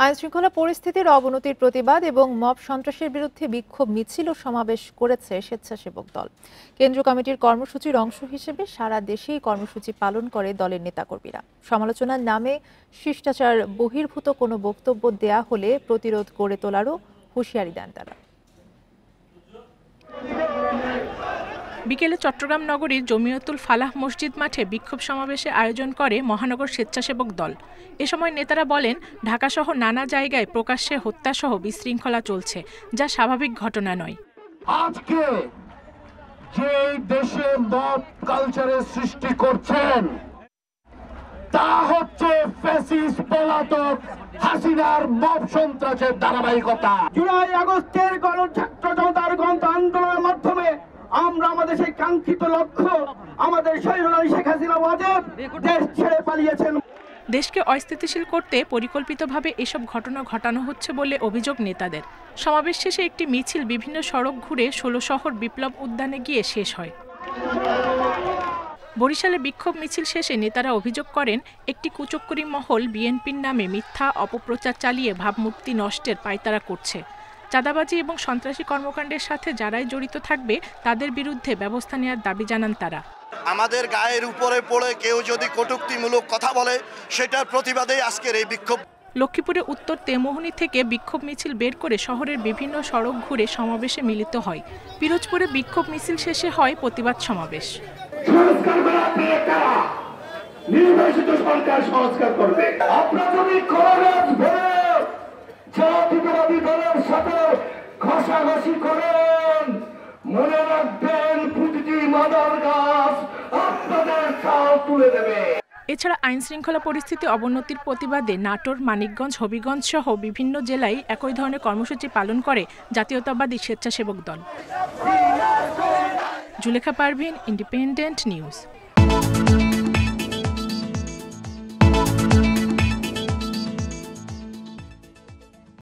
আইনশৃঙ্খলা পরিস্থিতির অবনতির প্রতিবাদ এবং মব সন্ত্রাসের বিরুদ্ধে বিক্ষোভ মিছিল ও সমাবেশ করেছে স্বেচ্ছাসেবক দল। কেন্দ্রীয় কমিটির কর্মসূচির অংশ হিসেবে সারা দেশেই কর্মসূচি পালন করে দলের নেতাকর্মীরা। সমালোচনার নামে শিষ্টাচার বহির্ভূত কোনো বক্তব্য দেয়া হলে প্রতিরোধ গড়ে তোলারও হুঁশিয়ারি দেন তারা। বিকেলে চট্টগ্রাম নগরীর জমিয়তুল ফালাহ মসজিদ মাঠে বিক্ষোভ সমাবেশে আয়োজন করে মহানগর স্বেচ্ছাসেবক দল। এ সময় নেতারা বলেন, ঢাকাসহ নানা জায়গায় প্রকাশ্যে হত্যাসহ বিশৃঙ্খলা চলছে, যা স্বাভাবিক ঘটনা নয়। আজকে যে দেশে মব কালচারের সৃষ্টি করছেন তা হচ্ছে ফ্যাসিস্ট পলাতক হাসিনার মব সন্ত্রাসের ধারাবাহিকতা। জুলাই আগস্টের গণছাত্র জনতার গণ আন্দোলনের মাধ্যমে আমরা আমাদের সেই কাঙ্ক্ষিত লক্ষ্য, আমাদের স্বৈরাচারী শেখ হাসিনা ওয়াজেদ দেশ ছেড়ে পালিয়েছেন। দেশকে অস্থিতিশীল করতে পরিকল্পিতভাবে এসব ঘটনা ঘটানো হচ্ছে বলে অভিযোগ নেতাদের। সমাবেশ শেষে একটি মিছিল বিভিন্ন সড়ক ঘুরে ১৬ শহর বিপ্লব উদ্যানে গিয়ে শেষ হয়। বরিশালে বিক্ষোভ মিছিল শেষে নেতারা অভিযোগ করেন, একটি কুচক্করি মহল বিএনপির নামে মিথ্যা অপপ্রচার চালিয়ে ভাবমূর্তি নষ্টের পায়তারা করছে। চাঁদাবাজি এবং সন্ত্রাসী কর্মকাণ্ডের সাথে যারাই জড়িত থাকবে তাদের বিরুদ্ধে ব্যবস্থা নেওয়ার দাবি জানান তারা। আমাদের গায়ের উপরে পড়ে কেউ যদি কটূক্তিমূলক কথা বলে সেটার প্রতিবাদেই আজকের এই বিক্ষোভ। লক্ষ্মীপুরে উত্তর তেমোহনী থেকে বিক্ষোভ মিছিল বের করে শহরের বিভিন্ন সড়ক ঘুরে সমাবেশে মিলিত হয়। পিরোজপুরে বিক্ষোভ মিছিল শেষে হয় প্রতিবাদ সমাবেশ। নির্বাচিত সরকার সংস্কার করবে। আপনারা যদি জাতীয়তাবাদী দলের সাথে ঘষাঘষি করেন, মনে রাখবেন প্রতিটি মাদার গাছ আপনাদের ছাল তুলে দেবে। এছাড়া আইন শৃঙ্খলা পরিস্থিতি অবনতির প্রতিবাদে নাটোর, মানিকগঞ্জ, হবিগঞ্জ সহ বিভিন্ন জেলায় একই ধরনের কর্মসূচি পালন করে জাতীয়তাবাদী স্বেচ্ছাসেবক দল। Zulekha Parvin, independent news.